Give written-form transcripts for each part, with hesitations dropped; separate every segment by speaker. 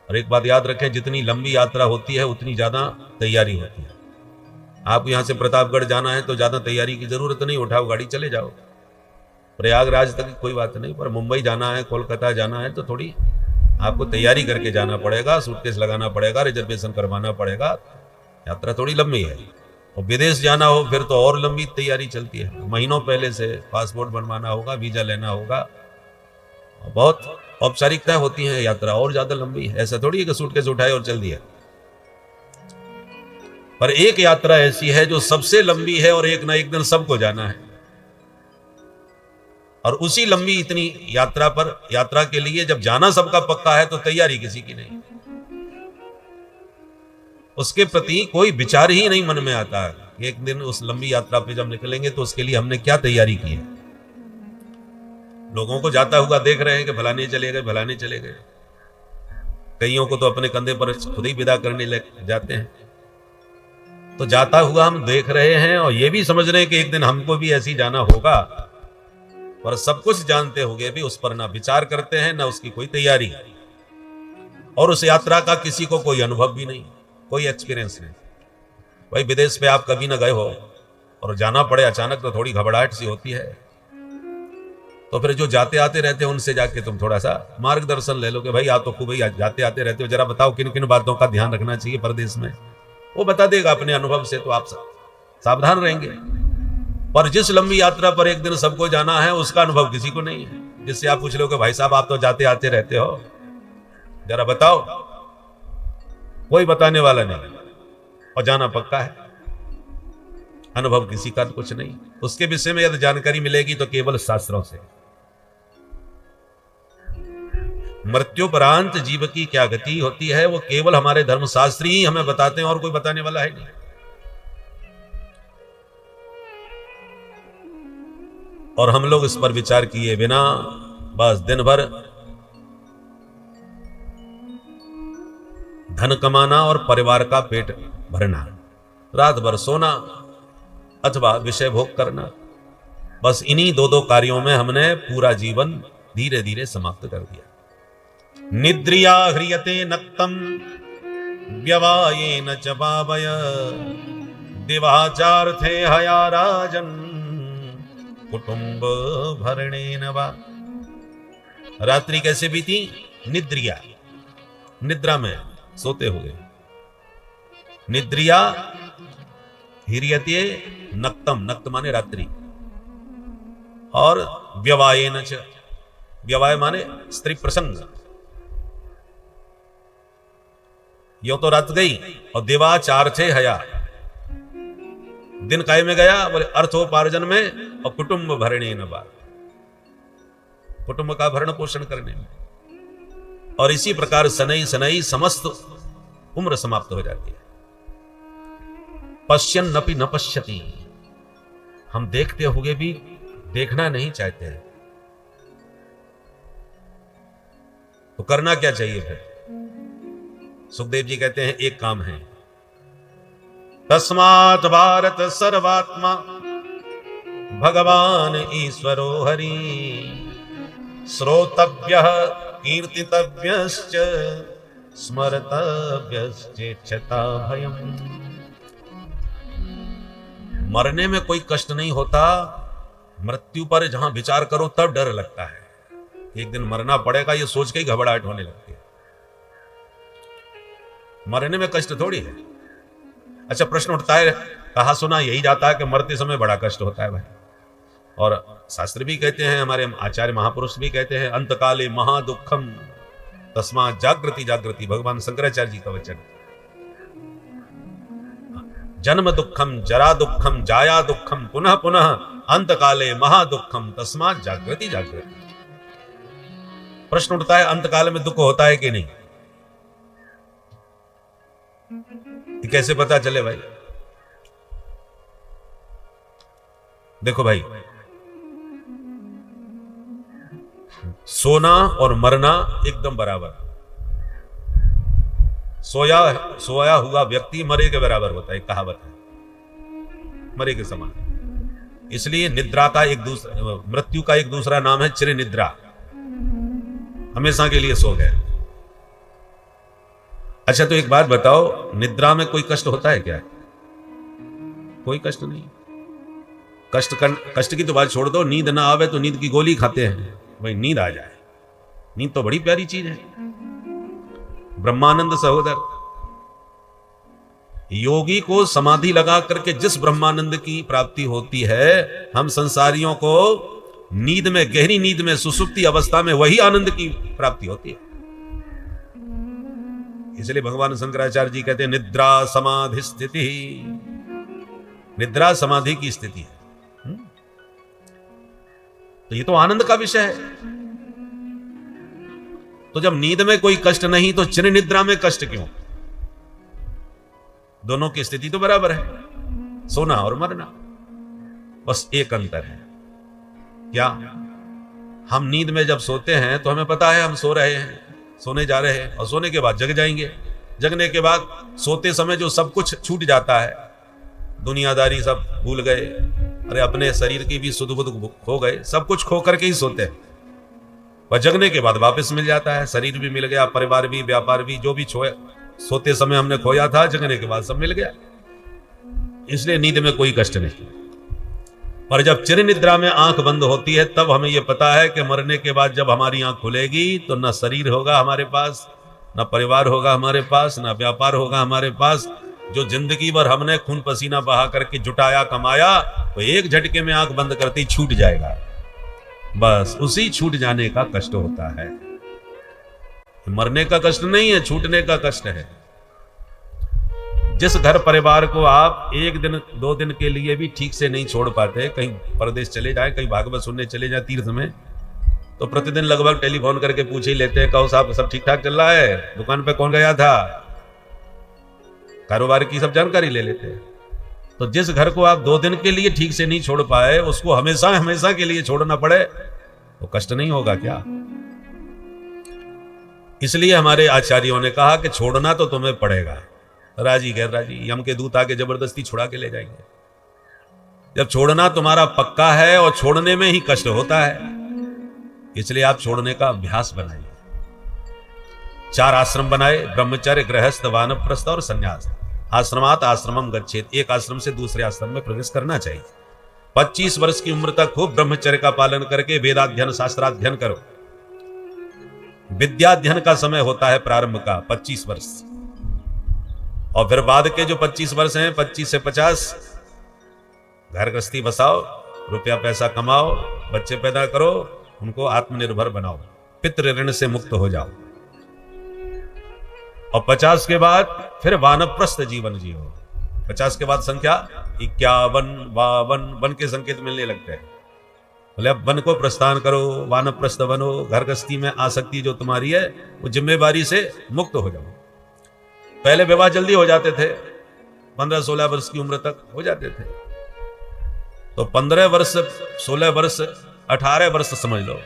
Speaker 1: और एक बात याद रखें, जितनी लंबी यात्रा होती है उतनी ज्यादा तैयारी होती है। आपको यहां से प्रतापगढ़ जाना है तो ज्यादा तैयारी की जरूरत नहीं, उठाओ गाड़ी चले जाओ। प्रयागराज तक कोई बात नहीं, पर मुंबई जाना है, कोलकाता जाना है तो थोड़ी आपको तैयारी करके जाना पड़ेगा, सूटकेस लगाना पड़ेगा, रिजर्वेशन करवाना पड़ेगा, यात्रा थोड़ी लंबी है। और विदेश जाना हो फिर तो और लंबी तैयारी चलती है, महीनों पहले से पासपोर्ट बनवाना होगा, वीजा लेना होगा, बहुत औपचारिकताएं होती हैं, यात्रा और ज्यादा लंबी है। ऐसा थोड़ी है कि सूटकेस उठाए और चल दिया। पर एक यात्रा ऐसी है जो सबसे लंबी है और एक ना एक दिन सबको जाना है। और उसी लंबी इतनी यात्रा पर, यात्रा के लिए जब जाना सबका पक्का है तो तैयारी किसी की नहीं, उसके प्रति कोई विचार ही नहीं मन में आता है। एक दिन उस लंबी यात्रा पे जब निकलेंगे तो उसके लिए हमने क्या तैयारी की है। लोगों को जाता हुआ देख रहे हैं कि फलाने चले गए, फलाने चले गए, कईयों को तो अपने कंधे पर खुद ही विदा करने लग जाते हैं। तो जाता हुआ हम देख रहे हैं और ये भी समझ रहे हैं कि एक दिन हमको भी ऐसी जाना होगा, पर सब कुछ जानते हुए भी उस पर ना विचार करते हैं, ना उसकी कोई तैयारी, और उस यात्रा का किसी को कोई अनुभव भी नहीं, कोई एक्सपीरियंस नहीं। भाई विदेश पे आप कभी ना गए हो और जाना पड़े अचानक तो थोड़ी घबराहट सी होती है। तो फिर जो जाते आते रहते हैं उनसे जाके तुम थोड़ा सा मार्गदर्शन ले लो कि भाई आप तो खूब ही जाते आते रहते हो, जरा बताओ किन किन बातों का ध्यान रखना चाहिए परदेश में। वो बता देगा अपने अनुभव से, तो आप सावधान रहेंगे। पर जिस लंबी यात्रा पर एक दिन सबको जाना है उसका अनुभव किसी को नहीं है, जिससे आप पूछ लो कि भाई साहब आप तो जाते आते रहते हो, जरा बताओ, कोई बताने वाला नहीं। और जाना पक्का है, अनुभव किसी का कुछ नहीं। उसके विषय में यदि जानकारी मिलेगी तो केवल शास्त्रों से। मृत्युपरांत जीव की क्या गति होती है वो केवल हमारे धर्मशास्त्री ही हमें बताते हैं, और कोई बताने वाला है नहीं। और हम लोग इस पर विचार किए बिना बस दिन भर धन कमाना और परिवार का पेट भरना, रात भर सोना अथवा विषय भोग करना, बस इन्हीं दो कार्यों में हमने पूरा जीवन धीरे धीरे समाप्त कर दिया। निद्रिया ह्रियते नक्तम व्यवायेन च पावय दिवाचार्थे हया राजन कुटुंब भरणेन वा। रात्रि कैसे बीती? निद्रिया, निद्रा में सोते हुए। निद्रिया ह्रियते नक्तम, नक्त माने रात्रि, और व्यवायेन च, व्यवाय माने स्त्री प्रसंग। यो तो रात गई, और दिवाचार थे हया, दिन काय में गया? बोले अर्थोपार्जन में, और कुटुंब भरणे न बा, कुटुंब का भरण पोषण करने में। और इसी प्रकार सनई सनई समस्त उम्र समाप्त हो जाती है। पश्यन नपि न पश्यति, हम देखते हुए भी देखना नहीं चाहते हैं। तो करना क्या चाहिए फिर? सुखदेव जी कहते हैं एक काम है, तस्मात् भारत सर्वात्मा भगवान ईश्वरो हरि श्रोतव्यः कीर्तितव्यश्च स्मर्तव्यश्चेच्छता भयम्। मरने में कोई कष्ट नहीं होता, मृत्यु पर जहां विचार करो तब डर लगता है, एक दिन मरना पड़ेगा, ये सोच के ही घबराहट होने लगती है। मरने में कष्ट थोड़ी है। अच्छा प्रश्न उठता है, कहा सुना यही जाता है कि मरते समय बड़ा कष्ट होता है भाई। और शास्त्र भी कहते हैं, हमारे आचार्य महापुरुष भी कहते हैं, अंतकाले महादुखम तस्मात् जागृति जागृति, भगवान शंकराचार्य जी का वचन। जन्म दुखम जरा दुखम जाया दुखम पुनः पुनः अंतकाले महादुखम तस्मात् जागृति जागृति। प्रश्न उठता है अंतकाल में दुख होता है कि नहीं? ये कैसे पता चले भाई? देखो भाई, सोना और मरना एकदम बराबर। सोया हुआ व्यक्ति मरे के बराबर होता है, कहावत है, मरे के समान। इसलिए निद्रा का एक दूसरा, मृत्यु का एक दूसरा नाम है चिर निद्रा, हमेशा के लिए सो गए। अच्छा तो एक बात बताओ, निद्रा में कोई कष्ट होता है क्या? कोई कष्ट नहीं। कष्ट की तो बात छोड़ दो, नींद ना आवे तो नींद की गोली खाते हैं, भाई नींद आ जाए। नींद तो बड़ी प्यारी चीज है। ब्रह्मानंद सहोदर, योगी को समाधि लगा करके जिस ब्रह्मानंद की प्राप्ति होती है, हम संसारियों को नींद में, गहरी नींद में, सुसुप्ति अवस्था में वही आनंद की प्राप्ति होती है। इसलिए भगवान शंकराचार्य जी कहते हैं निद्रा समाधि स्थिति। निद्रा समाधि की स्थिति है। तो ये तो आनंद का विषय है। तो जब नींद में कोई कष्ट नहीं तो चिर निद्रा में कष्ट क्यों? दोनों की स्थिति तो बराबर है, सोना और मरना। बस एक अंतर है, क्या? हम नींद में जब सोते हैं तो हमें पता है हम सो रहे हैं, सोने जा रहे हैं, और सोने के बाद जग जाएंगे। जगने के बाद सोते समय जो सब कुछ छूट जाता है, दुनियादारी सब भूल गए, अरे अपने शरीर की भी सुध बुध खो गए, सब कुछ खो करके ही सोते हैं। वह जगने के बाद वापस मिल जाता है, शरीर भी मिल गया, परिवार भी, व्यापार भी, जो भी सोते समय हमने खोया था, जगने के बाद सब मिल गया। इसलिए नींद में कोई कष्ट नहीं। पर जब चिर निद्रा में आंख बंद होती है, तब हमें यह पता है कि मरने के बाद जब हमारी आंख खुलेगी तो न शरीर होगा हमारे पास, न परिवार होगा हमारे पास, न व्यापार होगा हमारे पास। जो जिंदगी भर हमने खून पसीना बहा करके जुटाया, कमाया, तो एक झटके में आंख बंद करते ही छूट जाएगा। बस उसी छूट जाने का कष्ट होता है। मरने का कष्ट नहीं है, छूटने का कष्ट है। जिस घर परिवार को आप एक दिन, 2 दिन के लिए भी ठीक से नहीं छोड़ पाते, कहीं परदेश चले जाए, कहीं भागवत सुनने चले जाए तीर्थ में, तो प्रतिदिन लगभग टेलीफोन करके पूछ ही लेते हैं, कहो साहब सब ठीक ठाक चल रहा है, दुकान पे कौन गया था, कारोबार की सब जानकारी ले लेते हैं। तो जिस घर को आप 2 दिन के लिए ठीक से नहीं छोड़ पाए, उसको हमेशा हमेशा के लिए छोड़ना पड़े तो कष्ट नहीं होगा क्या? इसलिए हमारे आचार्यों ने कहा कि छोड़ना तो तुम्हें पड़ेगा, राजी गैर राजी, यम के दूत आके जबरदस्ती छुड़ा के ले जाएंगे। जब छोड़ना तुम्हारा पक्का है, और छोड़ने में ही कष्ट होता है, इसलिए आप छोड़ने का अभ्यास बनाइए। 4 आश्रम बनाए, ब्रह्मचर्य, गृहस्थ, वानप्रस्थ और संन्यास। आश्रमात आश्रमम गच्छेत, एक आश्रम से दूसरे आश्रम में प्रवेश करना चाहिए। 25 वर्ष की उम्र तक खूब ब्रह्मचर्य का पालन करके वेदाध्ययन, शास्त्राध्ययन करो। विद्याध्ययन का समय होता है प्रारंभ का 25 वर्ष, और फिर बाद के जो 25 वर्ष हैं, 25 से 50, घर गृहस्थी बसाओ, रुपया पैसा कमाओ, बच्चे पैदा करो, उनको आत्मनिर्भर बनाओ, पितृ ऋण से मुक्त हो जाओ। और 50 के बाद फिर वानप्रस्थ जीवन जियो। 50 के बाद संख्या 51, 52 वन के संकेत मिलने लगते हैं। बोले अब वन को प्रस्थान करो, वानप्रस्थ बनो, घर गृहस्थी में आसक्ति जो तुम्हारी है वो जिम्मेवारी से मुक्त हो जाओ। पहले विवाह जल्दी हो जाते थे, 15-16 वर्ष की उम्र तक हो जाते थे। तो 15 वर्ष, 16 वर्ष, 18 वर्ष समझ लो,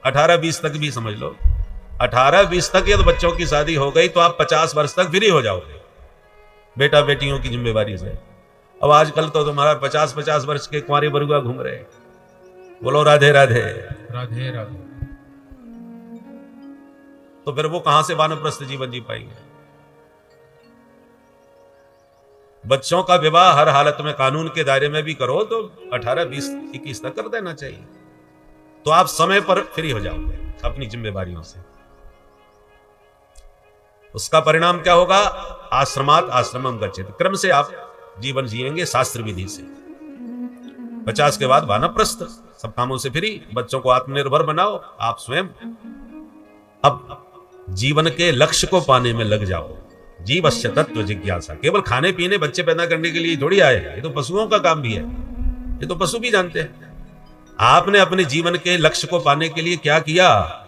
Speaker 1: 18-20 तक भी समझ लो। 18-20 तक ये तो बच्चों की शादी हो गई, तो आप 50 वर्ष तक फ्री हो जाओगे बेटा बेटियों की जिम्मेवारी से। अब आजकल तो तुम्हारा 50-50 वर्ष के कुंवारे बरुआ घूम रहे हैं। बोलो राधे राधे
Speaker 2: राधे राधे।
Speaker 1: तो फिर वो कहां से वानप्रस्थ जीवन जी पाएंगे? बच्चों का विवाह हर हालत में कानून के दायरे में भी करो तो 18, 20, 21 तक कर देना चाहिए। तो आप समय पर फ्री हो जाओगे अपनी जिम्मेवारियों से। उसका परिणाम क्या होगा? आश्रमात आश्रमम गच्छेत, क्रम से आप जीवन जिएंगे शास्त्र विधि से। 50 के बाद वानप्रस्थ, सब कामों से फ्री, बच्चों को आत्मनिर्भर बनाओ, आप स्वयं अब जीवन के लक्ष्य को पाने में लग जाओ। जीवस्य तत्व जिज्ञासा, केवल खाने पीने बच्चे पैदा करने के लिए थोड़ी आए हैं, ये तो पशुओं का काम भी है, ये तो पशु भी जानते हैं। आपने अपने जीवन के लक्ष्य को पाने के लिए क्या किया?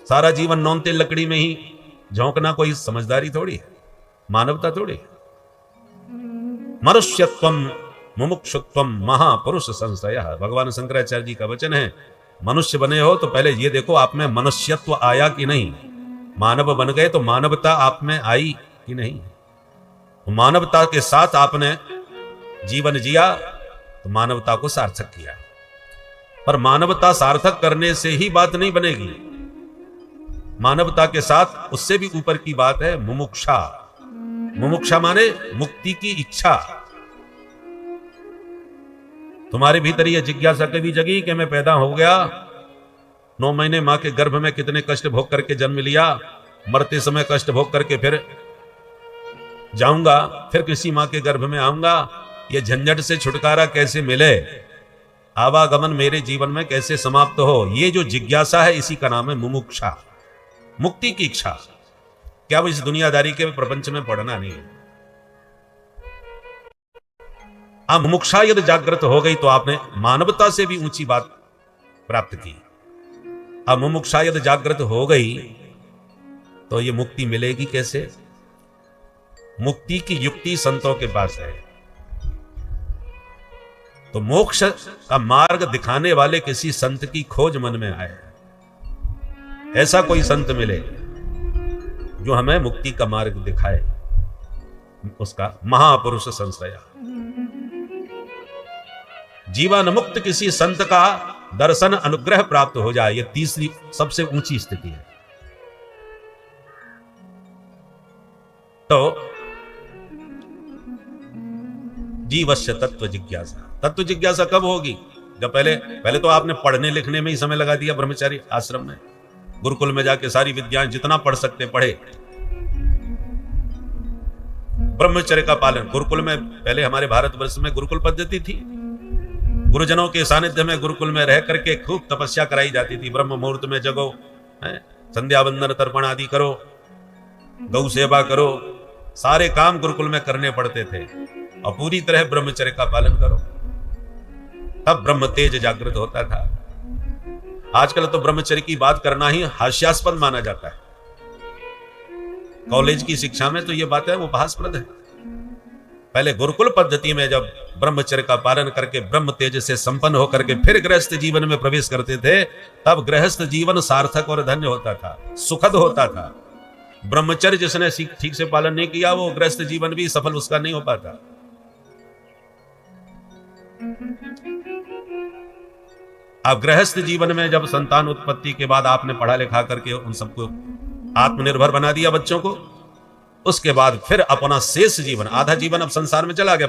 Speaker 1: सारा जीवन नौन तेल लकड़ी में ही झोंकना कोई समझदारी थोड़ी है, मानवता थोड़ी है। मनुष्यत्वम मुमुक्षुत्वम महापुरुष संशय, भगवान शंकराचार्य जी का वचन है। मनुष्य बने हो तो पहले ये देखो आप में मनुष्यत्व आया कि नहीं। मानव बन गए तो मानवता आप में आई कि नहीं। मानवता के साथ आपने जीवन जिया तो मानवता को सार्थक किया। पर मानवता सार्थक करने से ही बात नहीं बनेगी। मानवता के साथ उससे भी ऊपर की बात है मुमुक्षा। मुमुक्षा माने मुक्ति की इच्छा। तुम्हारे भीतर यह जिज्ञासा कभी जगी कि मैं पैदा हो गया, 9 महीने मां के गर्भ में कितने कष्ट भोग करके जन्म लिया, मरते समय कष्ट भोग करके फिर जाऊंगा, फिर किसी मां के गर्भ में आऊंगा, यह झंझट से छुटकारा कैसे मिले, आवागमन मेरे जीवन में कैसे समाप्त हो, ये जो जिज्ञासा है इसी का नाम है मुमुक्षा, मुक्ति की इच्छा। क्या वो इस दुनियादारी के प्रपंच में पड़ना नहीं है। अब मुमुक्षा यदि जागृत हो गई तो आपने मानवता से भी ऊंची बात प्राप्त की। अब मुमुक्षा यदि जागृत हो गई तो ये मुक्ति मिलेगी कैसे? मुक्ति की युक्ति संतों के पास है। तो मोक्ष का मार्ग दिखाने वाले किसी संत की खोज मन में आए। ऐसा कोई संत मिले जो हमें मुक्ति का मार्ग दिखाए, उसका महापुरुष संश्रया। जीवन मुक्त किसी संत का दर्शन अनुग्रह प्राप्त हो जाए, यह तीसरी सबसे ऊंची स्थिति है। तो जीवस्य तत्व जिज्ञासा। तत्व जिज्ञासा कब होगी? जब पहले तो आपने पढ़ने लिखने में ही समय लगा दिया, ब्रह्मचारी आश्रम में, गुरुकुल में जाके सारी विद्याएं जितना पढ़ सकते पढ़े। ब्रह्मचर्य का पालन, गुरुकुल में पहले हमारे भारतवर्ष में गुरुकुल पद्धति थी। गुरुजनों के सानिध्य में गुरुकुल में रह करके खूब तपस्या कराई जाती थी। ब्रह्म मुहूर्त में जगो, संध्या वंदन तर्पण आदि करो, गौ सेवा करो, सारे काम गुरुकुल में करने पड़ते थे और पूरी तरह ब्रह्मचर्य का पालन करो, तब ब्रह्म तेज जागृत होता था। आजकल तो ब्रह्मचर्य की बात करना ही हास्यास्पद माना जाता है। कॉलेज की शिक्षा में तो ये बातें उपहासप्रद है। पहले गुरुकुल पद्धति में जब ब्रह्मचर्य का पालन करके ब्रह्म तेज से संपन्न होकर के फिर गृहस्थ जीवन में प्रवेश करते थे, तब गृहस्थ जीवन सार्थक और धन्य होता था, सुखद होता था। ब्रह्मचर्य जिसने ठीक से पालन नहीं किया, वो गृहस्थ जीवन भी सफल उसका नहीं हो पाता। अब गृहस्थ जीवन में जब संतान उत्पत्ति के बाद आपने पढ़ा लिखा करके उन सबको आत्मनिर्भर बना दिया बच्चों को, उसके बाद फिर अपना शेष जीवन, आधा जीवन अब संसार में चला गया,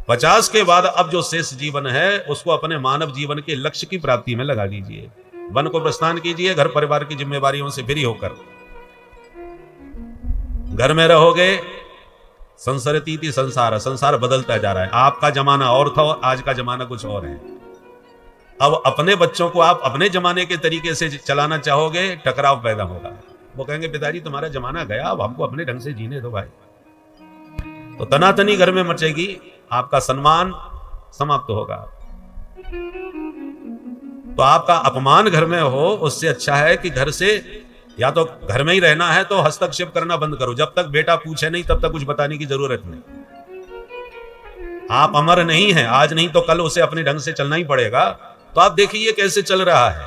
Speaker 1: 50 के बाद अब जो शेष जीवन है उसको अपने मानव जीवन के लक्ष्य की प्राप्ति में लगा दीजिए। वन को प्रस्थान कीजिए, घर परिवार की जिम्मेवारियों से फ्री होकर। घर में रहोगे, संसरती संसार, संसार बदलता जा रहा है। आपका जमाना और था, आज का जमाना कुछ और है। अब अपने बच्चों को आप अपने जमाने के तरीके से चलाना चाहोगे, टकराव पैदा होगा। वो कहेंगे पिताजी तुम्हारा जमाना गया, अब हमको अपने ढंग से जीने दो भाई। तो तनातनी घर में मचेगी, आपका सम्मान समाप्त होगा। तो आपका अपमान घर में हो, उससे अच्छा है कि घर से, या तो घर में ही रहना है तो हस्तक्षेप करना बंद करो। जब तक बेटा पूछे नहीं तब तक कुछ बताने की जरूरत नहीं। आप अमर नहीं है, आज नहीं तो कल उसे अपने ढंग से चलना ही पड़ेगा। तो आप देखिए कैसे चल रहा है।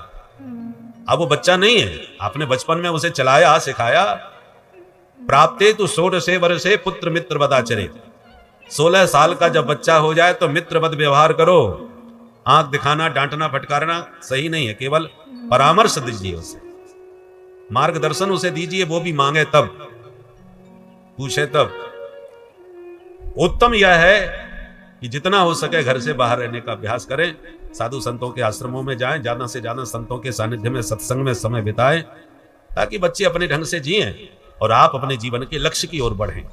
Speaker 1: अब वो बच्चा नहीं है, आपने बचपन में उसे चलाया सिखाया। प्राप्ते तो 16 वर्षे पुत्र मित्र बदाचरे। 16 साल का जब बच्चा हो जाए तो मित्रवत व्यवहार करो। आंख दिखाना, डांटना, फटकारना सही नहीं है। केवल परामर्श दीजिए, उसे मार्गदर्शन उसे दीजिए, वो भी मांगे तब, पूछे तब। उत्तम यह है कि जितना हो सके घर से बाहर रहने का अभ्यास करें। साधु संतों के आश्रमों में जाएं, ज्यादा से ज्यादा संतों के सानिध्य में, सत्संग में समय बिताएं, ताकि बच्चे अपने ढंग से जिएं और आप अपने जीवन के लक्ष्य की ओर बढ़ें,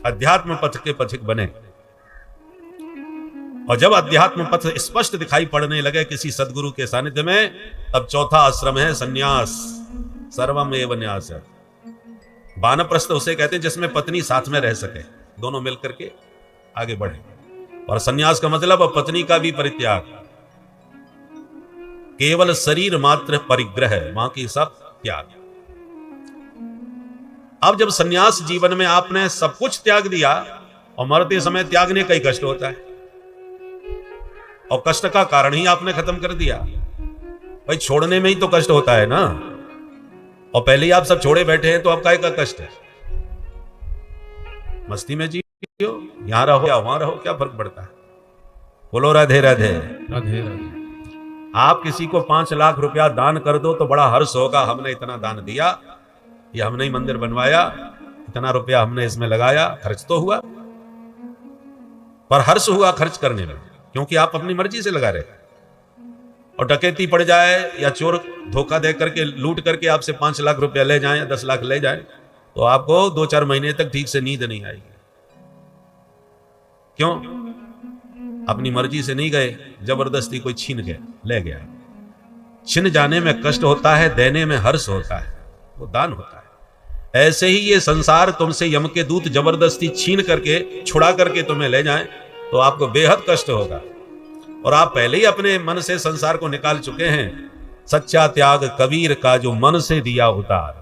Speaker 1: अध्यात्म पथ के पथिक बने। और जब अध्यात्म पथ स्पष्ट दिखाई पड़ने लगे किसी सदगुरु के सानिध्य में, तब चौथा आश्रम है संन्यास। सर्वम एव न्यास। वानप्रस्थ उसे कहते हैं जिसमें पत्नी साथ में रह सके, दोनों मिलकर के आगे बढ़े। और संन्यास का मतलब पत्नी का भी परित्याग, केवल शरीर मात्र परिग्रह, बाकी सब त्याग। अब जब संन्यास जीवन में आपने सब कुछ त्याग दिया, और मरते समय त्यागने का ही कष्ट होता है, और कष्ट का कारण ही आपने खत्म कर दिया। भाई छोड़ने में ही तो कष्ट होता है ना, और पहले ही आप सब छोड़े बैठे हैं, तो अब काहे का कष्ट है? मस्ती में जियो, यहां रहो या वहां रहो, क्या फर्क पड़ता है? बोलो राधे राधे।
Speaker 2: राधे राधे।
Speaker 1: आप किसी को 5 लाख रुपया दान कर दो तो बड़ा हर्ष होगा, हमने इतना दान दिया, ये हमने ही मंदिर बनवाया, इतना रुपया हमने इसमें लगाया, खर्च तो हुआ, पर हर्ष हुआ खर्च करने में, क्योंकि आप अपनी मर्जी से लगा रहे। और डकैती पड़ जाए या चोर धोखा दे करके लूट करके आपसे 5 लाख रुपया ले जाए या 10 लाख ले जाए, तो आपको 2-4 महीने तक ठीक से नींद नहीं आएगी। क्यों? अपनी मर्जी से नहीं गए, जबरदस्ती कोई छीन गया, ले गया। छिन जाने में कष्ट होता है, देने में हर्ष होता है, वो दान होता है। ऐसे ही ये संसार तुमसे यम के दूत जबरदस्ती छीन करके छुड़ा करके तुम्हें ले जाएं तो आपको बेहद कष्ट होगा। और आप पहले ही अपने मन से संसार को निकाल चुके हैं। सच्चा त्याग कबीर का जो मन से दिया उतार,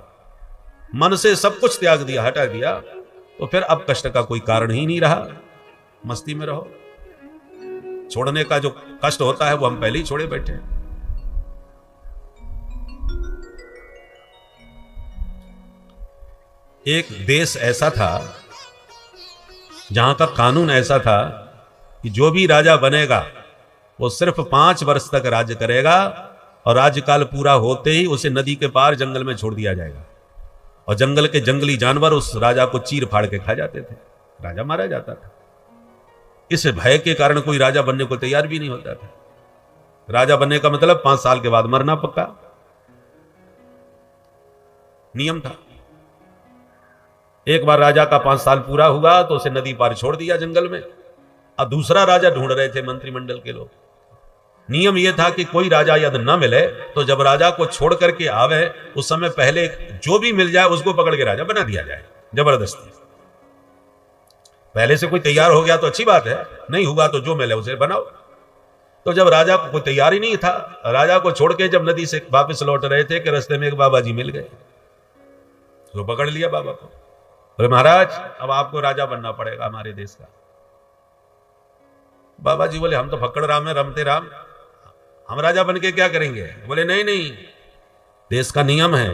Speaker 1: मन से सब कुछ त्याग दिया, हटा दिया, तो फिर अब कष्ट का कोई कारण ही नहीं रहा। मस्ती में रहो। छोड़ने का जो कष्ट होता है वो हम पहले ही छोड़े बैठे हैं। एक देश ऐसा था जहां का कानून ऐसा था कि जो भी राजा बनेगा वो सिर्फ 5 वर्ष तक राज्य करेगा और राज्यकाल पूरा होते ही उसे नदी के पार जंगल में छोड़ दिया जाएगा। और जंगल के जंगली जानवर उस राजा को चीर फाड़ के खा जाते थे, राजा मारा जाता था। इस भय के कारण कोई राजा बनने को तैयार भी नहीं होता था। राजा बनने का मतलब 5 साल के बाद मरना पक्का नियम था। एक बार राजा का 5 साल पूरा हुआ तो उसे नदी पार छोड़ दिया जंगल में। अब दूसरा राजा ढूंढ रहे थे मंत्रिमंडल के लोग। नियम यह था कि कोई राजा यदि न मिले तो जब राजा को छोड़ करके आवे उस समय पहले जो भी मिल जाए उसको पकड़ के राजा बना दिया जाए जबरदस्ती। पहले से कोई तैयार हो गया तो अच्छी बात है, नहीं हुआ तो जो मिले उसे बनाओ। तो जब राजा को कोई तैयार ही नहीं था, राजा को छोड़ के जब नदी से वापस लौट रहे थे कि रास्ते में एक बाबा जी मिल गए, तो पकड़ लिया बाबा को। बोले महाराज अब आपको राजा बनना पड़ेगा हमारे देश का। बाबा जी बोले हम तो फक्कड़ राम है, रमते राम, हम राजा बन के क्या करेंगे। बोले नहीं नहीं, देश का नियम है,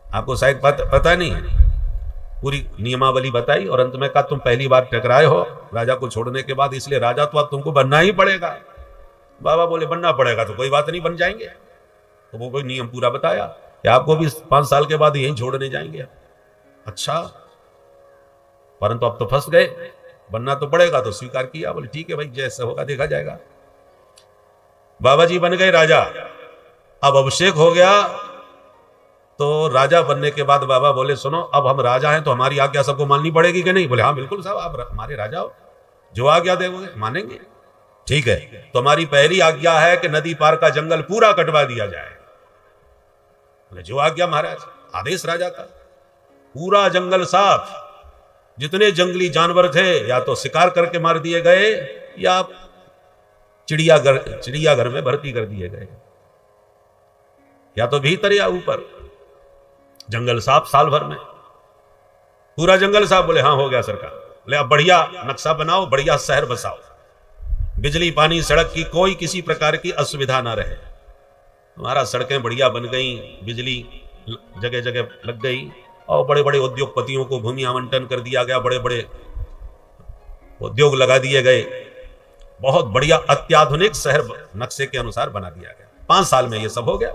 Speaker 1: आपको शायद पता नहीं। पूरी नियमावली बताई और अंत में कहा तुम पहली बार टकराए हो राजा को छोड़ने के बाद, इसलिए राजा तो अब तुमको बनना ही पड़ेगा। बाबा बोले बनना पड़ेगा तो कोई बात नहीं, बन जाएंगे। तो वो कोई नियम पूरा बताया कि आपको भी 5 साल के बाद यहीं छोड़ने जाएंगे। अच्छा, परंतु अब तो फंस गए, बनना तो पड़ेगा। तो स्वीकार किया, बोले ठीक है भाई, जैसे होगा देखा जाएगा। बाबा जी बन गए राजा। अब अभिषेक हो गया तो राजा बनने के बाद बाबा बोले सुनो अब हम राजा हैं तो हमारी आज्ञा सबको माननी पड़ेगी कि नहीं। बोले हाँ बिल्कुल साहब, आप हमारे राजा हो, जो आज्ञा देंगे मानेंगे। ठीक है, तो हमारी पहली आज्ञा है कि नदी पार का जंगल पूरा कटवा दिया जाए। बोले जो आज्ञा महाराज, आदेश राजा का। पूरा जंगल साफ, जितने जंगली जानवर थे या तो शिकार करके मार दिए गए या चिड़ियाघर में भर्ती कर दिए गए, या तो भीतर या ऊपर। जंगल साफ साल भर में, पूरा जंगल साफ। बोले हाँ हो गया सरकार। बोले अब बढ़िया नक्शा बनाओ, बढ़िया शहर बसाओ, बिजली पानी सड़क की कोई किसी प्रकार की असुविधा ना रहे। हमारा सड़कें बढ़िया बन गई, बिजली जगह जगह लग गई और बड़े बड़े उद्योगपतियों को भूमि आवंटन कर दिया गया, बड़े बड़े उद्योग लगा दिए गए। बहुत बढ़िया अत्याधुनिक शहर नक्शे के अनुसार बना दिया गया। 5 साल में ये सब हो गया।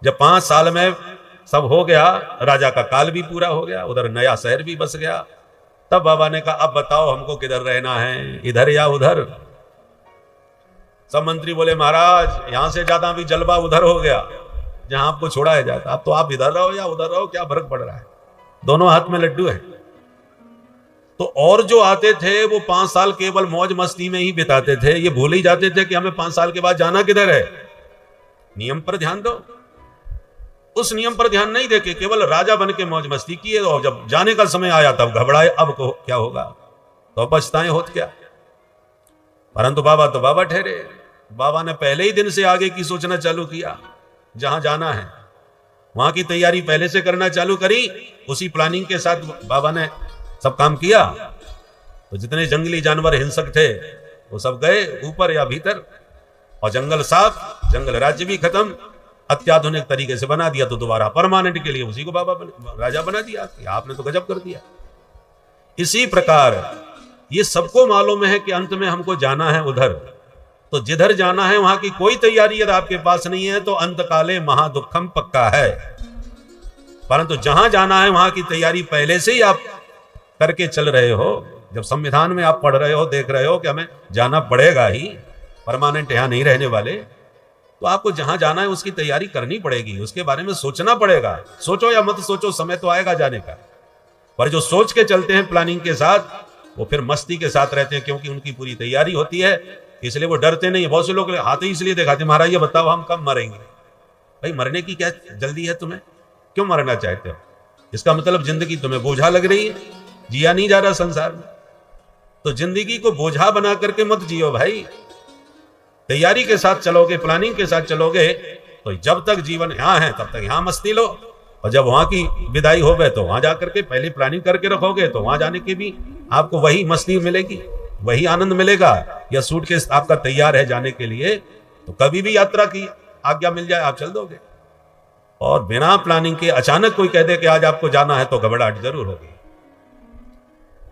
Speaker 1: जब 5 साल में सब हो गया, राजा का काल भी पूरा हो गया, उधर नया शहर भी बस गया। तब बाबा ने कहा अब बताओ हमको किधर रहना है, इधर या उधर। सब मंत्री बोले महाराज यहां से ज्यादा भी जलवा उधर हो गया जहां आपको छोड़ा है जाता। अब तो आप इधर रहो या उधर रहो, क्या फर्क पड़ रहा है, दोनों हाथ में लड्डू है। तो और जो आते थे वो 5 साल केवल मौज मस्ती में ही बिताते थे, ये भूल ही जाते थे कि हमें 5 साल के बाद जाना किधर है। नियम पर ध्यान दो। उस नियम पर ध्यान नहीं देके केवल राजा बन के मौज मस्ती किए, और जब जाने का समय आया तब घबराए, अब को क्या होगा, तो पछताएं होत क्या। परंतु बाबा तो बाबा ठहरे। बाबा ने पहले ही दिन से आगे की सोचना चालू किया, जहां जाना है वहां की तैयारी पहले से करना चालू करी। उसी प्लानिंग के साथ बाबा ने सब काम किया। तो जितने जंगली जानवर हिंसक थे वो सब गए ऊपर या भीतर, और जंगल साफ, जंगल राज्य भी खत्म, अत्याधुनिक तरीके से बना दिया। तो दोबारा परमानेंट के लिए उसी को बाबा राजा बना दिया। आपने तो गजब कर दिया। इसी प्रकार ये सबको मालूम है कि अंत में हमको जाना है उधर, तो जिधर जाना है वहां की कोई तैयारी यदि आपके पास नहीं है तो अंतकाले महादुखम पक्का है। परंतु जहां जाना है वहां की तैयारी पहले से ही आप करके चल रहे हो। जब संविधान में आप पढ़ रहे हो, देख रहे हो कि हमें जाना पड़ेगा ही, परमानेंट यहां नहीं रहने वाले, तो आपको जहां जाना है उसकी तैयारी करनी पड़ेगी, उसके बारे में सोचना पड़ेगा। सोचो या मत सोचो, समय तो आएगा जाने का। पर जो सोच के चलते हैं प्लानिंग के साथ, वो फिर मस्ती के साथ रहते हैं, क्योंकि उनकी पूरी तैयारी होती है, इसलिए वो डरते नहीं। बहुत से लोग हाथ ही इसलिए दिखाते, महाराज ये बताओ हम कब मरेंगे। भाई मरने की क्या जल्दी है तुम्हें, क्यों मरना चाहते हो? इसका मतलब जिंदगी तुम्हें बोझा लग रही है, जिया नहीं जा रहा संसार में। तो जिंदगी को बोझा बना करके मत जियो भाई, तैयारी के साथ चलोगे, प्लानिंग के साथ चलोगे, तो जब तक जीवन यहां है तब तक यहां मस्ती लो, और जब वहां की विदाई हो गए तो वहां जाकर के पहले प्लानिंग करके रखोगे, तो वहां जाने की भी आपको वही मस्ती मिलेगी, वही आनंद मिलेगा। या सूटकेस आपका तैयार है जाने के लिए, तो कभी भी यात्रा की आज्ञा मिल जाए आप चल दोगे। और बिना प्लानिंग के अचानक कोई कह दे कि आज आपको जाना है, तो घबराहट जरूर होगी।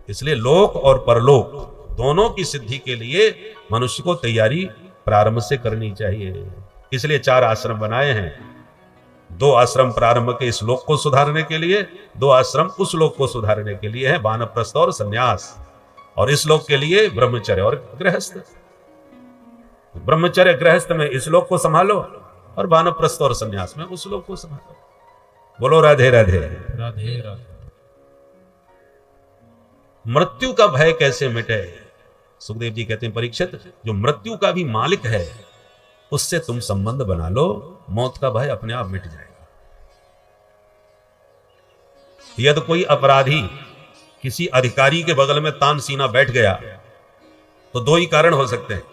Speaker 1: इसलिए लोक और परलोक दोनों की सिद्धि के लिए मनुष्य को तैयारी प्रारंभ से करनी चाहिए। इसलिए 4 आश्रम बनाए हैं। 2 आश्रम प्रारंभ के इस लोक को सुधारने के लिए, 2 आश्रम उस लोक को सुधारने के लिए है, वानप्रस्थ और संन्यास। और इस लोक के लिए ब्रह्मचर्य और गृहस्थ। ब्रह्मचर्य गृहस्थ में इस लोक को संभालो, और वानप्रस्थ और संन्यास में उस लोक को संभालो। बोलो राधे राधे राधे राधे। मृत्यु का भय कैसे मिटे? सुखदेव जी कहते हैं, परीक्षित, जो मृत्यु का भी मालिक है उससे तुम संबंध बना लो, मौत का भय अपने आप मिट जाएगा। यदि कोई अपराधी किसी अधिकारी के बगल में तान सीना बैठ गया, तो 2 ही कारण हो सकते हैं।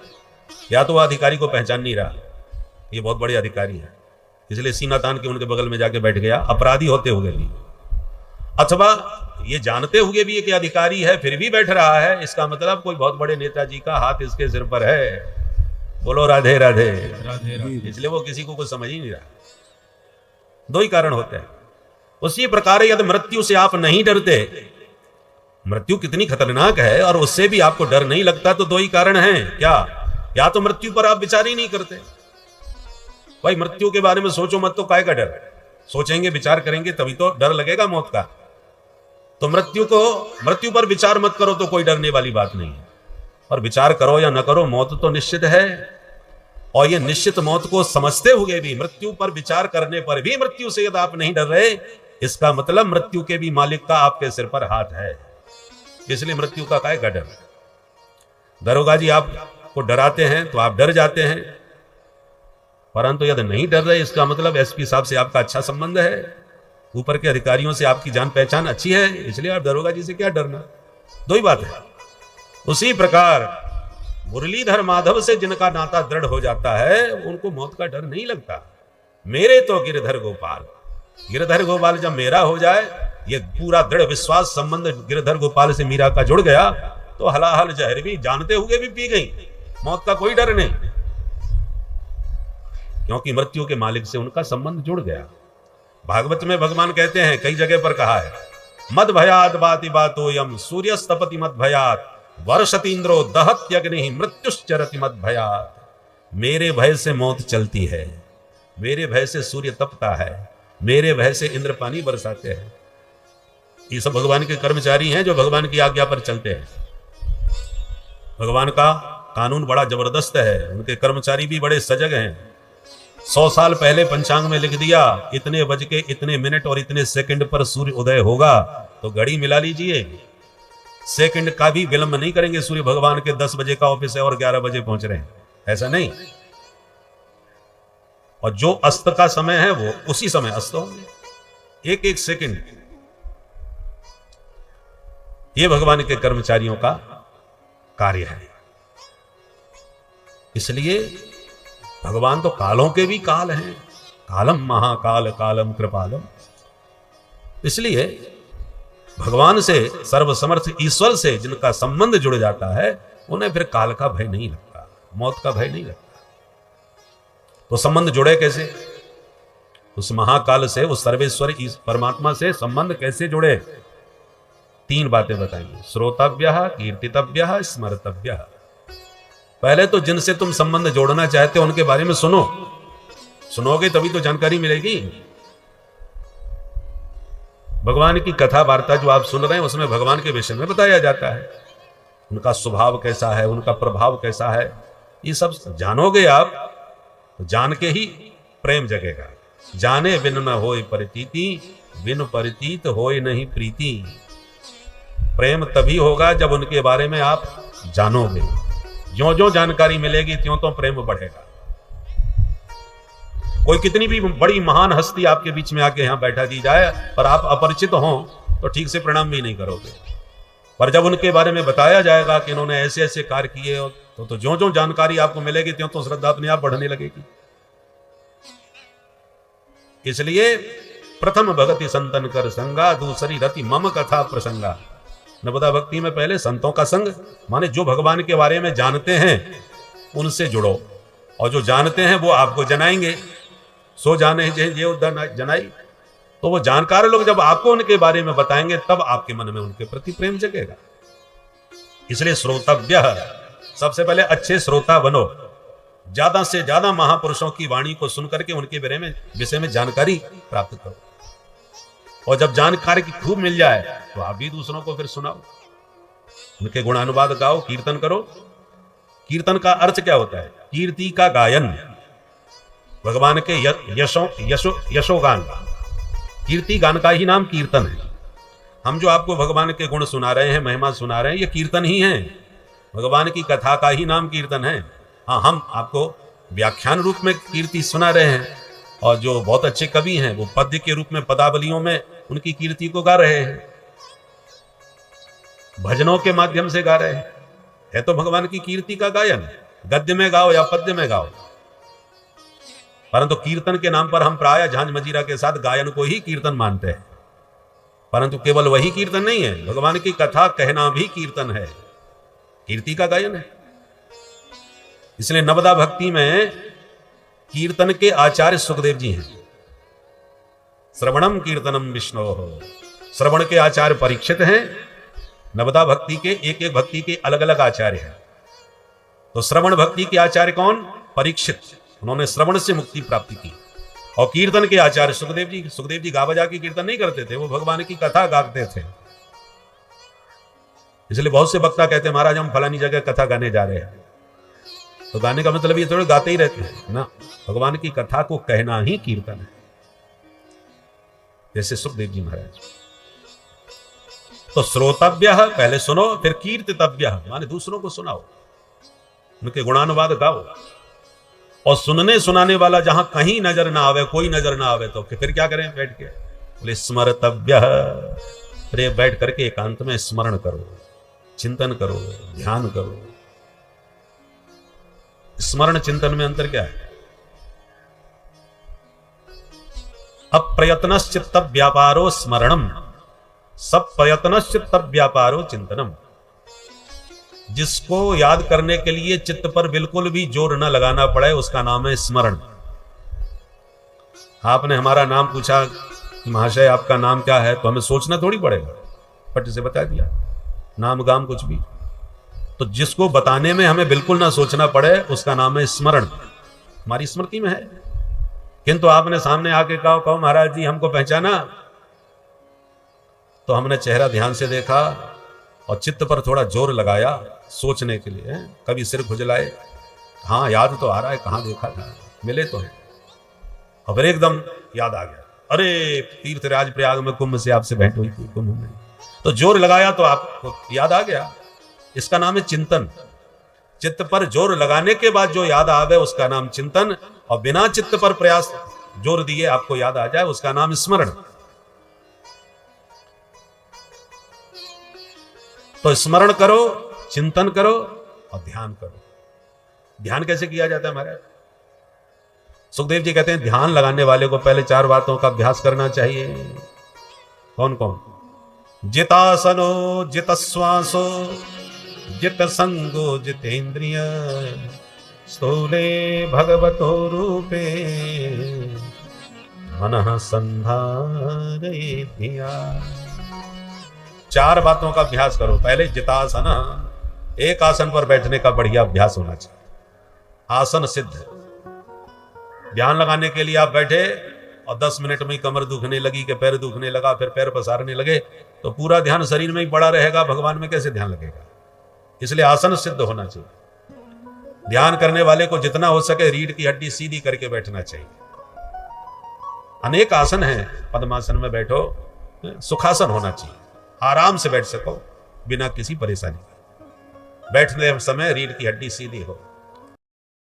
Speaker 1: या तो वह अधिकारी को पहचान नहीं रहा, ये बहुत बड़े अधिकारी है, इसलिए सीना तान के उनके बगल में जाके बैठ गया, अपराधी होते हुए भी। अथवा ये जानते हुए भी कि अधिकारी है फिर भी बैठ रहा है, इसका मतलब कोई बहुत बड़े नेताजी का हाथ इसके सिर पर है। बोलो राधे राधे राधे राधे। इसलिए वो किसी को कुछ समझ ही नहीं रहा। 2 ही कारण होते हैं। उसी प्रकार यदि मृत्यु से आप नहीं डरते, मृत्यु कितनी खतरनाक है और उससे भी आपको डर नहीं लगता, तो 2 ही कारण हैं। क्या? या तो मृत्यु पर आप विचार ही नहीं करते। भाई मृत्यु के बारे में सोचो मत, तो काय का डर? सोचेंगे, विचार करेंगे तभी तो डर लगेगा मौत का। तो मृत्यु पर विचार मत करो तो कोई डरने वाली बात नहीं है। और विचार करो या न करो, मौत तो निश्चित है। और ये निश्चित मौत को समझते हुए भी, मृत्यु पर विचार करने पर भी मृत्यु से यदि आप नहीं डर रहे, इसका मतलब मृत्यु के भी मालिक का आपके सिर पर हाथ है। इसलिए मृत्यु का काय का डर? दरोगा जी आपको डराते हैं तो आप डर जाते हैं, परंतु यदि नहीं डर रहे, इसका मतलब एसपी साहब से आपका अच्छा संबंध है, ऊपर के अधिकारियों से आपकी जान पहचान अच्छी है, इसलिए आप दरोगा जी से क्या डरना। 2 ही बात है। उसी प्रकार मुरलीधर माधव से जिनका नाता दृढ़ हो जाता है, उनको मौत का डर नहीं लगता। मेरे तो गिरधर गोपाल, गिरधर गोपाल जब मेरा हो जाए, ये पूरा दृढ़ विश्वास संबंध गिरधर गोपाल से मीरा का जुड़ गया, तो हलाहल जहर भी जानते हुए भी पी गई, मौत का कोई डर नहीं, क्योंकि मृत्यु के मालिक से उनका संबंध जुड़ गया। भागवत में भगवान कहते हैं, कई जगह पर कहा है, मद भयात बाति बातो यम सूर्यस्तपति मद भयात वर्षतीन्द्रो दहत्यग्नि मृत्युश्चरति मद भयात। मेरे भय से मौत चलती है, मेरे भय से सूर्य तपता है, मेरे भय से इंद्र पानी बरसाते हैं। ये सब भगवान के कर्मचारी हैं जो भगवान की आज्ञा पर चलते हैं। भगवान का कानून बड़ा जबरदस्त है, उनके कर्मचारी भी बड़े सजग हैं। 100 साल पहले पंचांग में लिख दिया, इतने बज के इतने मिनट और इतने सेकंड पर सूर्य उदय होगा, तो घड़ी मिला लीजिए, सेकंड का भी विलंब नहीं करेंगे। सूर्य भगवान के 10 बजे का ऑफिस है और 11 बजे पहुंच रहे हैं, ऐसा नहीं। और जो अस्त का समय है वो उसी समय अस्त होंगे, एक एक सेकंड। ये भगवान के कर्मचारियों का कार्य है। इसलिए भगवान तो कालों के भी काल हैं, कालम महाकाल कालम कृपालम। इसलिए भगवान से, सर्वसमर्थ ईश्वर से जिनका संबंध जुड़ जाता है, उन्हें फिर काल का भय नहीं लगता, मौत का भय नहीं लगता। तो संबंध जुड़े कैसे? उस महाकाल से, उस सर्वेश्वर परमात्मा से संबंध कैसे जुड़े? 3 बातें बताइए। श्रोतव्यः, कीर्तितव्यः, स्मर्तव्यः। पहले तो जिनसे तुम संबंध जोड़ना चाहते हो उनके बारे में सुनो, सुनोगे तभी तो जानकारी मिलेगी। भगवान की कथा वार्ता जो आप सुन रहे हैं उसमें भगवान के विषय में बताया जाता है, उनका स्वभाव कैसा है, उनका प्रभाव कैसा है, ये सब जानोगे आप तो जान के ही प्रेम जगेगा। जाने बिन न होय परितीति, बिन परितीत होय नहीं प्रीति। प्रेम तभी होगा जब उनके बारे में आप जानोगे। ज्यों ज्यों जानकारी मिलेगी त्यों तो प्रेम बढ़ेगा। कोई कितनी भी बड़ी महान हस्ती आपके बीच में आके यहां बैठा दी जाए पर आप अपरिचित हों तो ठीक से प्रणाम भी नहीं करोगे, पर जब उनके बारे में बताया जाएगा कि इन्होंने ऐसे ऐसे कार्य किए तो ज्यों ज्यों जानकारी आपको मिलेगी त्यों तो श्रद्धा अपने आप बढ़ने लगेगी। इसलिए प्रथम भगति संतन कर संगा, दूसरी रति मम कथा प्रसंगा। नवदा भक्ति में पहले संतों का संग, माने जो भगवान के बारे में जानते हैं उनसे जुड़ो, और जो जानते हैं वो आपको जनाएंगे। सो जाने जे जनाई, तो वो जानकार लोग जब आपको उनके बारे में बताएंगे तब आपके मन में उनके प्रति प्रेम जगेगा। इसलिए श्रोतव्य, सबसे पहले अच्छे श्रोता बनो, ज्यादा से ज्यादा महापुरुषों की वाणी को सुनकर के उनके बारे में विषय में जानकारी प्राप्त करो, और जब जानकारी की खूब मिल जाए तो आप भी दूसरों को फिर सुनाओ, उनके गुणानुवाद गाओ, कीर्तन करो। कीर्तन का अर्थ क्या होता है? कीर्ति का गायन, भगवान के यशोगान। कीर्ति गान का ही नाम कीर्तन है। हम जो आपको भगवान के गुण सुना रहे हैं, महिमा सुना रहे हैं, ये कीर्तन ही है, भगवान की कथा का ही नाम कीर्तन है। हाँ, हम आपको व्याख्यान रूप में कीर्ति सुना रहे हैं, और जो बहुत अच्छे कवि हैं वो पद्य के रूप में पदावलियों में उनकी कीर्ति को गा रहे हैं, भजनों के माध्यम से गा रहे हैं। है तो भगवान की कीर्ति का गायन, गद्य में गाओ या पद्य में गाओ, परंतु कीर्तन के नाम पर हम प्राय झांझ मजीरा के साथ गायन को ही कीर्तन मानते हैं। परंतु केवल वही कीर्तन नहीं है, भगवान की कथा कहना भी कीर्तन है, कीर्ति का गायन है। इसलिए नवदा भक्ति में कीर्तन के आचार्य सुखदेव जी हैं। श्रवणम कीर्तनम विष्णु, श्रवण के आचार्य परीक्षित हैं। नवदा भक्ति के एक एक भक्ति के अलग अलग आचार्य हैं। तो श्रवण भक्ति के आचार्य कौन? परीक्षित, उन्होंने श्रवण से मुक्ति प्राप्ति की। और कीर्तन के आचार्य सुखदेव जी। सुखदेव जी गा बजा के कीर्तन नहीं करते थे, वो भगवान की कथा गाते थे। इसलिए बहुत से वक्ता कहते हैं महाराज हम फलानी जगह कथा गाने जा रहे हैं, तो गाने का मतलब ये थोड़े गाते ही रहते हैं ना, भगवान की कथा को कहना ही कीर्तन है, जैसे सुखदेव जी महाराज। तो श्रोतव्य, पहले सुनो, फिर कीर्तितव्य, माने दूसरों को सुनाओ, उनके गुणानुवाद गाओ। और सुनने सुनाने वाला जहां कहीं नजर ना आवे, कोई नजर ना आवे, तो फिर क्या करें बैठ के? बोले स्मरतव्य, फिर बैठ करके एकांत में स्मरण करो, चिंतन करो, ध्यान करो। स्मरण चिंतन में अंतर क्या है? अप्रयत्नश्चित्त व्यापारो स्मरणम, सब प्रयत्नश्चित्त व्यापारो चिंतनम। जिसको याद करने के लिए चित्त पर बिल्कुल भी जोर न लगाना पड़े उसका नाम है स्मरण। आपने हमारा नाम पूछा कि महाशय आपका नाम क्या है, तो हमें सोचना थोड़ी पड़ेगा, फट से बता दिया नाम गाम कुछ भी। तो जिसको बताने में हमें बिल्कुल ना सोचना पड़े उसका नाम है स्मरण, हमारी स्मृति में है। किंतु आपने सामने आके कहो महाराज जी हमको पहचाना, तो हमने चेहरा ध्यान से देखा और चित्त पर थोड़ा जोर लगाया सोचने के लिए, कभी सिर खुजलाए, हाँ याद तो आ रहा है कहाँ देखा था, मिले तो है, और फिर एकदम याद आ गया, अरे तीर्थराज प्रयाग में कुंभ से आपसे भेंट हुई थी, कुंभ में। तो जोर लगाया तो आपको याद आ गया। इसका नाम है चिंतन। चित्त पर जोर लगाने के बाद जो याद आवे उसका नाम चिंतन, और बिना चित्त पर प्रयास जोर दिए आपको याद आ जाए उसका नाम स्मरण। तो स्मरण करो, चिंतन करो और ध्यान करो। ध्यान कैसे किया जाता है महाराज? सुखदेव जी कहते हैं ध्यान लगाने वाले को पहले 4 बातों का अभ्यास करना चाहिए। कौन कौन? जितासनो, जितश्वासो, जित संगो, जितेंद्रिय, स्थूले भगवतो रूपे, मनः संधारयेद्धिया। 4 बातों का अभ्यास करो। पहले जितासना, एक आसन पर बैठने का बढ़िया अभ्यास होना चाहिए। आसन सिद्ध। ध्यान लगाने के लिए आप बैठे और 10 मिनट में ही कमर दुखने लगी कि पैर दुखने लगा, फिर पैर पसारने लगे, तो पूरा ध्यान शरीर में ही पड़ा रहेगा, भगवान में कैसे ध्यान लगेगा। इसलिए आसन सिद्ध होना चाहिए। ध्यान करने वाले को जितना हो सके रीढ़ की हड्डी सीधी करके बैठना चाहिए। अनेक आसन हैं, पद्मासन में बैठो, सुखासन होना चाहिए, आराम से बैठ सको बिना किसी परेशानी। बैठने समय रीढ़ की हड्डी सीधी हो।